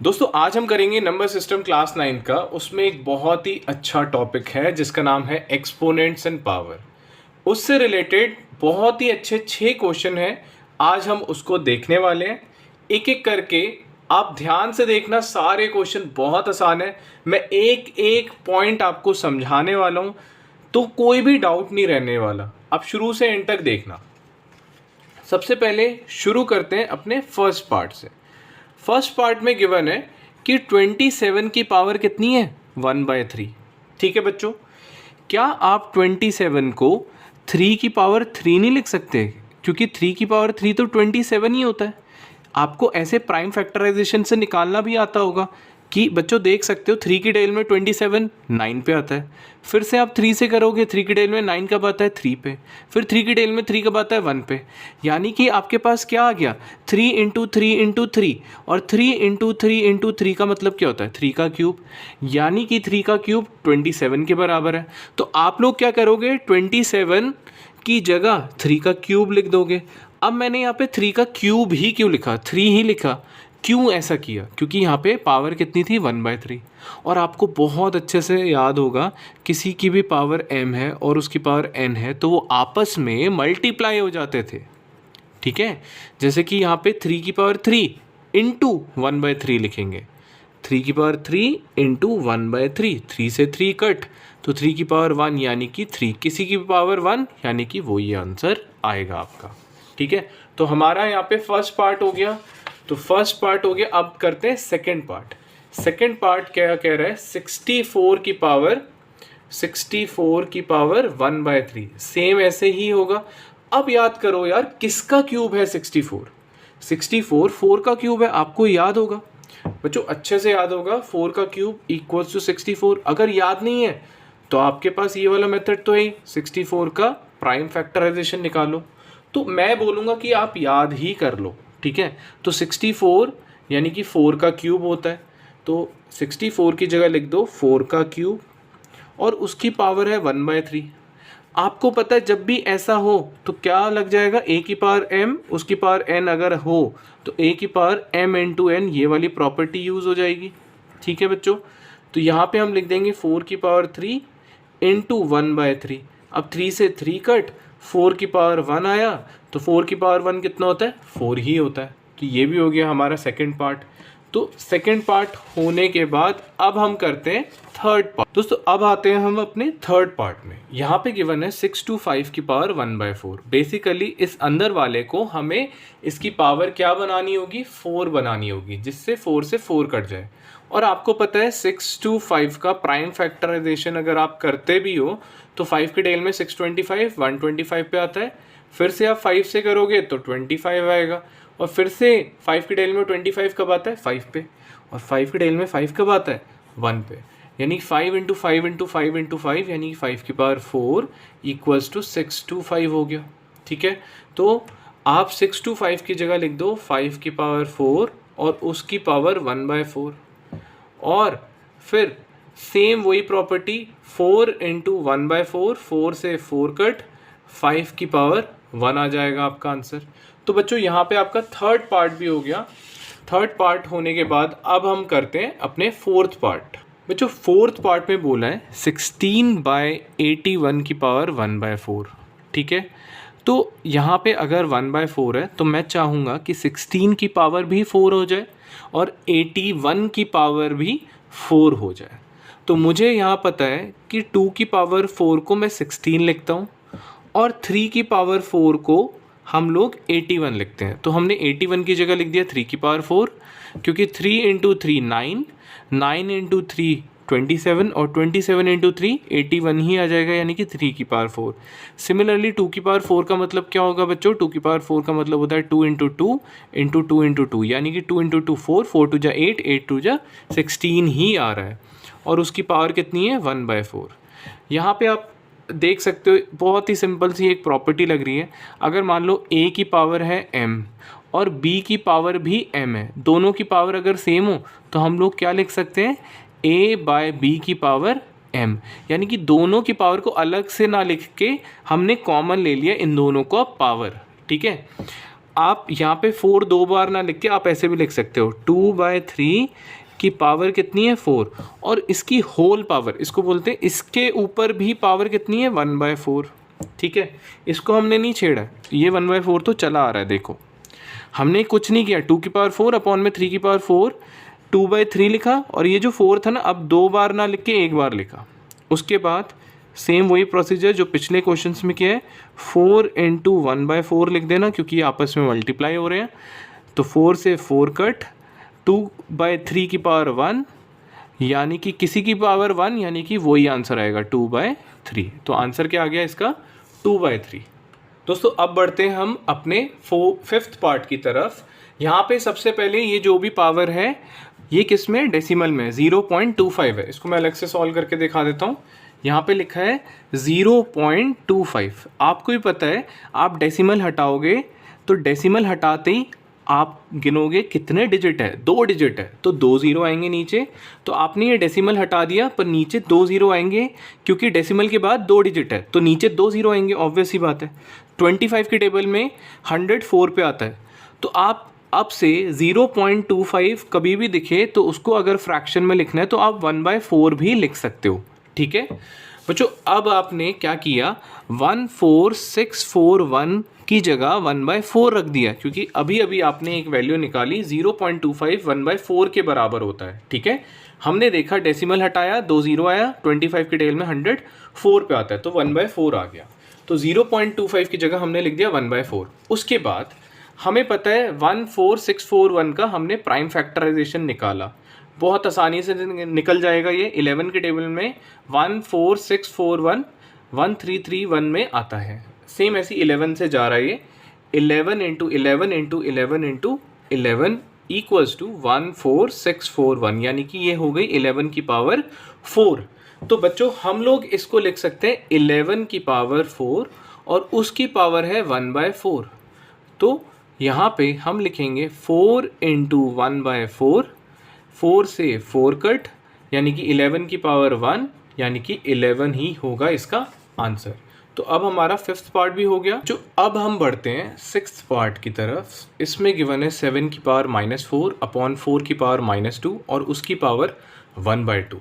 दोस्तों आज हम करेंगे नंबर सिस्टम क्लास 9 का। उसमें एक बहुत ही अच्छा टॉपिक है जिसका नाम है एक्सपोनेंट्स एंड पावर। उससे रिलेटेड बहुत ही अच्छे 6 क्वेश्चन हैं। आज हम उसको देखने वाले हैं एक एक करके। आप ध्यान से देखना, सारे क्वेश्चन बहुत आसान है। मैं एक एक पॉइंट आपको समझाने वाला हूँ, तो कोई भी डाउट नहीं रहने वाला। आप शुरू से एंड तक देखना। सबसे पहले शुरू करते हैं अपने फर्स्ट पार्ट से। फर्स्ट पार्ट में गिवन है कि 27 की पावर कितनी है 1/3। ठीक है बच्चों, क्या आप 27 को 3 की पावर 3 नहीं लिख सकते? क्योंकि 3 की पावर 3 तो 27 ही होता है। आपको ऐसे प्राइम फैक्टराइजेशन से निकालना भी आता होगा कि बच्चों देख सकते हो 3 की डेल में 27 9 पे आता है। फिर से आप 3 से करोगे, 3 की डेल में 9 कब आता है 3 पे। फिर 3 की डेल में 3 कब आता है 1 पे। यानी कि आपके पास क्या आ गया 3 इंटू 3 इंटू 3, और 3 इंटू 3 इंटू 3 का मतलब क्या होता है 3 का क्यूब। यानी कि 3 का क्यूब 27 के बराबर है। तो आप लोग क्या करोगे 27 की जगह 3 का क्यूब लिख दोगे। अब मैंने यहाँ पे 3 का क्यूब ही क्यों लिखा, 3 ही लिखा, क्यों ऐसा किया? क्योंकि यहाँ पे पावर कितनी थी 1/3। और आपको बहुत अच्छे से याद होगा किसी की भी पावर m है और उसकी पावर n है तो वो आपस में मल्टीप्लाई हो जाते थे। ठीक है, जैसे कि यहाँ पे 3 की पावर 3 इंटू 1/3 लिखेंगे। 3 की पावर 3 इंटू 1/3, 3 से 3 कट, तो 3 की पावर 1 यानी कि 3, किसी की पावर 1 यानी कि वो ये आंसर आएगा आपका। ठीक है, तो हमारा यहाँ पे फर्स्ट पार्ट हो गया। तो फर्स्ट पार्ट हो गया। अब करते हैं सेकंड पार्ट। सेकंड पार्ट क्या कह रहा है 64 की पावर 1/3। सेम ऐसे ही होगा। अब याद करो यार किसका क्यूब है 64? 64 4 का क्यूब है, आपको याद होगा बच्चों, अच्छे से याद होगा। 4 का क्यूब इक्वल्स टू 64। अगर याद नहीं है तो आपके पास ये वाला मेथड तो है, 64 का प्राइम फैक्टराइजेशन निकालो। तो मैं बोलूँगा कि आप याद ही कर लो। ठीक है, तो 64 यानी कि 4 का क्यूब होता है। तो 64 की जगह लिख दो 4 का क्यूब, और उसकी पावर है 1/3। आपको पता है जब भी ऐसा हो तो क्या लग जाएगा, a की पावर m उसकी पावर n अगर हो तो a की पावर m इंटू n, ये वाली प्रॉपर्टी यूज़ हो जाएगी। ठीक है बच्चों, तो यहाँ पे हम लिख देंगे 4 की पावर 3 इंटू 1/3। अब 3 से 3 कट, 4 की पावर 1 आया, तो 4 की पावर 1 कितना होता है 4 ही होता है। तो ये भी हो गया हमारा सेकंड पार्ट। तो सेकंड पार्ट होने के बाद अब हम करते हैं थर्ड पार्ट। दोस्तों अब आते हैं हम अपने थर्ड पार्ट में। यहाँ पे गिवन है 6 to 5 की पावर 1/4। बेसिकली इस अंदर वाले को हमें इसकी पावर क्या बनानी होगी 4 बनानी होगी, जिससे 4 से 4 कट जाए। और आपको पता है 6 to 5 का प्राइम फैक्टराइजेशन अगर आप करते भी हो तो 5 के डेल में 625 125 पे आता है। फिर से आप 5 से करोगे तो 25 आएगा, और फिर से 5 की डेल में 25 कब आता है 5 पे, और 5 की डेल में 5 कब आता है 1 पे। यानी 5 इंटू 5 इंटू 5 इंटू 5 यानी 5 की पावर 4 इक्वल्स टू 6 to 5 हो गया। ठीक है, तो आप 6 to 5 की जगह लिख दो 5 की पावर 4 और उसकी पावर 1/4। और फिर सेम वही प्रॉपर्टी 4 इंटू 1/4, 4 से 4 कट, 5 की पावर 1 आ जाएगा आपका आंसर। तो बच्चों यहाँ पे आपका थर्ड पार्ट भी हो गया। थर्ड पार्ट होने के बाद अब हम करते हैं अपने फोर्थ पार्ट। बच्चों फोर्थ पार्ट में बोला है 16/81 की पावर 1/4। ठीक है, तो यहाँ पे अगर 1/4 है तो मैं चाहूँगा कि 16 की पावर भी 4 हो जाए और 81 की पावर भी 4 हो जाए। तो मुझे यहाँ पता है कि 2 की पावर 4 को मैं 16 लिखता हूँ और 3 की पावर 4 को हम लोग 81 लिखते हैं। तो हमने 81 की जगह लिख दिया 3 की पावर 4, क्योंकि 3 इंटू 3 9, 9 इंटू 3 27, और 27 इंटू 3 81 ही आ जाएगा, यानी कि 3 की पावर 4। सिमिलरली 2 की पावर 4 का मतलब क्या होगा बच्चों, 2 की पावर 4 का मतलब होता है 2 इंटू 2 इंटू 2 इंटू 2, यानी कि 2 इंटू 2 4, 4 टू जा 8, 8 टू जा 16 ही आ रहा है, और उसकी पावर कितनी है 1/4। यहाँ पे आप देख सकते हो बहुत ही सिंपल सी एक प्रॉपर्टी लग रही है। अगर मान लो a की पावर है m और b की पावर भी m है, दोनों की पावर अगर सेम हो तो हम लोग क्या लिख सकते हैं a/b की पावर m, यानी कि दोनों की पावर को अलग से ना लिख के हमने कॉमन ले लिया इन दोनों को पावर। ठीक है, आप यहाँ पे 4 2 बार ना लिख के आप ऐसे भी लिख सकते हो 2/3 की पावर कितनी है 4, और इसकी होल पावर इसको बोलते हैं, इसके ऊपर भी पावर कितनी है 1/4। ठीक है, इसको हमने नहीं छेड़ा, ये 1/4 तो चला आ रहा है। देखो हमने कुछ नहीं किया, 2 की पावर 4 अपॉन में 3 की पावर 4 2/3 लिखा, और ये जो 4 था ना अब 2 बार ना लिख के 1 बार लिखा। उसके बाद सेम वही प्रोसीजर जो पिछले क्वेश्चंस में किया है, 4 × 1/4 लिख देना क्योंकि ये आपस में मल्टीप्लाई हो रहे हैं। तो 4 से 4 कट, 2/3 की पावर 1 यानी कि किसी की पावर 1 यानी कि वही आंसर आएगा 2/3। तो आंसर क्या आ गया इसका 2/3। दोस्तों अब बढ़ते हैं हम अपने 5th पार्ट की तरफ। यहाँ पे सबसे पहले ये जो भी पावर है ये किस में, डेसिमल में 0.25 है। इसको मैं अलग से सॉल्व करके दिखा देता हूँ। यहाँ पे लिखा है 0.25। आपको भी पता है आप डेसिमल हटाओगे तो डेसिमल हटाते ही आप गिनोगे कितने डिजिट है, 2 डिजिट है तो 2 0 आएंगे नीचे। तो आपने ये डेसिमल हटा दिया पर नीचे 2 0 आएंगे क्योंकि डेसिमल के बाद 2 डिजिट है तो नीचे 2 0 आएंगे, ऑब्वियस ही बात है। 25 की टेबल में 100 4 पे आता है, तो आप अब से 0.25 कभी भी दिखे तो उसको अगर फ्रैक्शन में लिखना है तो आप 1/4 भी लिख सकते हो। ठीक है बच्चों, अब आपने क्या किया 14641 की जगह 1/4 रख दिया क्योंकि अभी अभी आपने एक वैल्यू निकाली 0.25 1/4 के बराबर होता है। ठीक है, हमने देखा डेसिमल हटाया 2 0 आया, 25 की टेबल में 100 4 पे आता है तो 1/4 आ गया। तो 0.25 की जगह हमने लिख दिया 1/4। उसके बाद हमें पता है 14641 का हमने प्राइम फैक्टराइजेशन निकाला, बहुत आसानी से निकल जाएगा ये। 11 की टेबल में 14641 1331 में आता है। सेम ऐसी 11 से जा रहा है ये, 11 × 11 × 11 × 11 इक्वल्स टू 14641, यानी कि ये हो गई 11 की पावर 4। तो बच्चों हम लोग इसको लिख सकते हैं 11 की पावर 4 और उसकी पावर है 1/4। तो यहाँ पे हम लिखेंगे 4 × 1/4, 4 से 4 कट यानी कि 11 की पावर 1 यानी कि 11 ही होगा इसका आंसर। तो अब हमारा 5th पार्ट भी हो गया। जो अब हम बढ़ते हैं 6th पार्ट की तरफ। इसमें गिवन है 7 की पावर -4 अपॉन 4 की पावर -2 और उसकी पावर 1/2।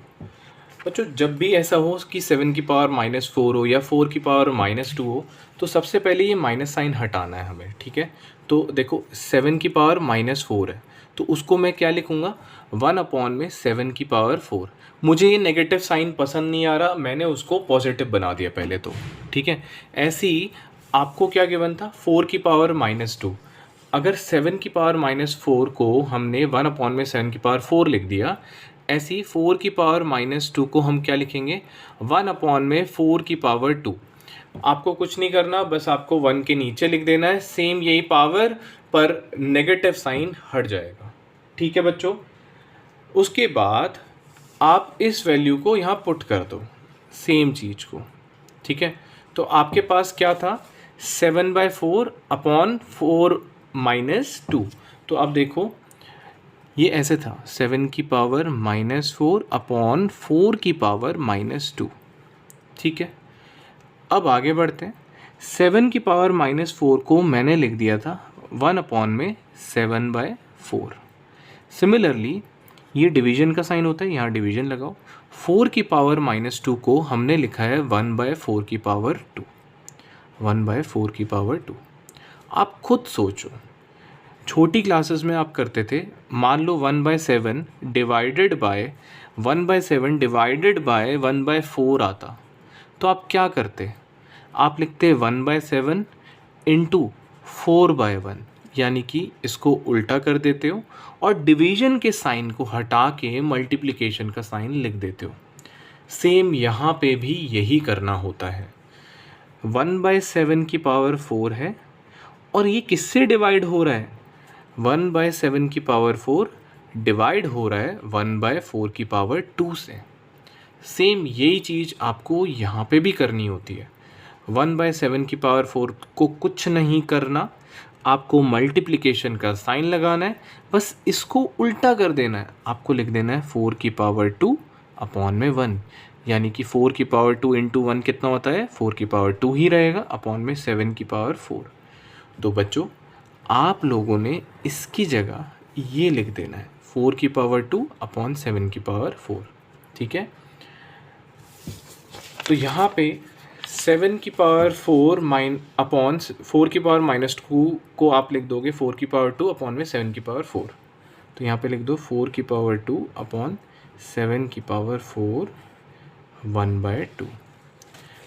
बच्चों जब भी ऐसा हो कि 7 की पावर -4 हो या 4 की पावर -2 हो तो सबसे पहले ये माइनस साइन हटाना है हमें। ठीक है, तो देखो 7 की पावर -4 है तो उसको मैं क्या लिखूँगा 1/7 की पावर 4। मुझे ये नेगेटिव साइन पसंद नहीं आ रहा, मैंने उसको पॉजिटिव बना दिया पहले तो। ठीक है, ऐसे ही आपको क्या गिवन था 4 की पावर -2। अगर 7 की पावर -4 को हमने 1/7 की पावर 4 लिख दिया, ऐसे ही 4 की पावर -2 को हम क्या लिखेंगे 1/4 की पावर 2। आपको कुछ नहीं करना, बस आपको 1 के नीचे लिख देना है, सेम यही पावर पर नेगेटिव साइन हट जाएगा। ठीक है बच्चों, उसके बाद आप इस वैल्यू को यहाँ पुट कर दो सेम चीज़ को। ठीक है, तो आपके पास क्या था 7/4 अपॉन 4 -2। तो अब देखो ये ऐसे था 7 की पावर -4 अपॉन 4 की पावर -2। ठीक है, अब आगे बढ़ते हैं। 7 की पावर -4 को मैंने लिख दिया था 1/7/4। सिमिलरली ये डिवीजन का साइन होता है, यहाँ डिवीजन लगाओ। 4 की पावर -2 को हमने लिखा है 1/4 की पावर 2। 1/4 की पावर 2। आप खुद सोचो, छोटी क्लासेस में आप करते थे, मान लो 1/7 डिवाइडेड बाय 1/7 डिवाइडेड बाय 1/4 आता, तो आप क्या करते, आप लिखते 1/7 इंटू 4/1, यानी कि इसको उल्टा कर देते हो और डिवीजन के साइन को हटा के मल्टीप्लिकेशन का साइन लिख देते हो। सेम यहाँ पे भी यही करना होता है। 1/7 की पावर 4 है और ये किससे डिवाइड हो रहा है 1/7 की पावर 4 डिवाइड हो रहा है 1/4 की पावर 2 से। सेम यही चीज़ आपको यहाँ पे भी करनी होती है। 1/7 की पावर 4 को कुछ नहीं करना, आपको मल्टीप्लिकेशन का साइन लगाना है, बस इसको उल्टा कर देना है। आपको लिख देना है 4 की पावर 2 अपॉन में 1, यानी कि 4 की पावर 2 इंटू 1 कितना होता है 4 की पावर 2 ही रहेगा अपॉन में 7 की पावर 4। तो बच्चों आप लोगों ने इसकी जगह ये लिख देना है 4 की पावर 2 अपॉन 7 की पावर 4, ठीक है। तो यहाँ पे 7 की पावर 4 अपॉन 4 की पावर -2 को आप लिख दोगे 4 की पावर 2 अपॉन में 7 की पावर 4। तो यहाँ पे लिख दो 4 की पावर 2 अपॉन 7 की पावर 4 1/2।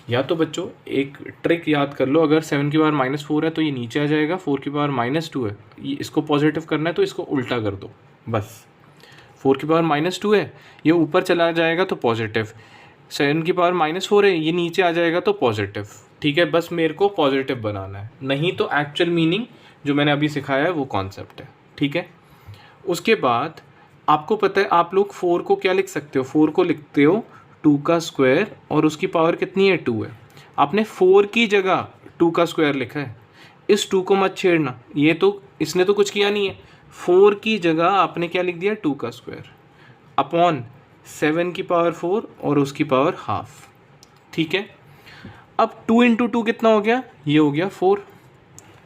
या तो बच्चों एक ट्रिक याद कर लो, अगर 7 की पावर -4 है तो ये नीचे आ जाएगा, 4 की पावर -2 है, ये इसको पॉजिटिव करना है तो इसको उल्टा कर दो बस। 4 की पावर -2 है, ये ऊपर चला जाएगा तो पॉजिटिव, 7 की पावर -4 है, ये नीचे आ जाएगा तो पॉजिटिव, ठीक है। बस मेरे को पॉजिटिव बनाना है, नहीं तो एक्चुअल मीनिंग जो मैंने अभी सिखाया है वो कॉन्सेप्ट है, ठीक है। उसके बाद आपको पता है आप लोग 4 को क्या लिख सकते हो, 4 को लिखते हो 2 का स्क्वायर और उसकी पावर कितनी है 2 है। आपने 4 की जगह 2 का स्क्वायर लिखा है, इस 2 को मत छेड़ना, ये तो इसने तो कुछ किया नहीं है। 4 की जगह आपने क्या लिख दिया 2 का स्क्वायर अपॉन 7 की पावर 4 और उसकी पावर हाफ, ठीक है। अब 2 इंटू 2 कितना हो गया, ये हो गया 4।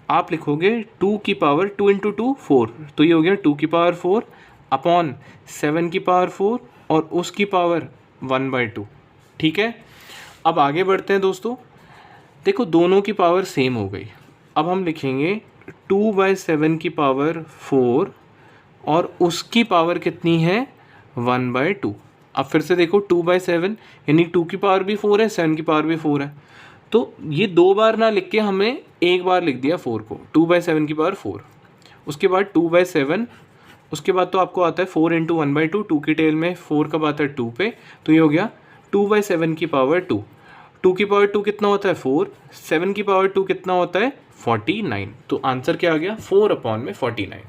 आप लिखोगे 2 की पावर 2 इंटू 2 4, तो ये हो गया 2 की पावर 4 अपॉन 7 की पावर 4 और उसकी पावर 1/2, ठीक है। अब आगे बढ़ते हैं दोस्तों, देखो दोनों की पावर सेम हो गई। अब हम लिखेंगे 2/7 की पावर 4 और उसकी पावर कितनी है 1/2। अब फिर से देखो 2/7 यानी 2 की पावर भी 4 है, 7 की पावर भी 4 है, तो ये 2 बार ना लिख के हमने एक बार लिख दिया 4 को, 2/7 की पावर 4, उसके बाद 2/7, उसके बाद तो आपको आता है 4 इंटू 1/2, 2 की टेल में 4 कब आता है 2 पे, तो ये हो गया 2/7 की पावर 2। 2 की पावर 2 कितना होता है 4, 7 की पावर 2 कितना होता है 49। तो आंसर क्या आ गया 4 अपॉन में 49।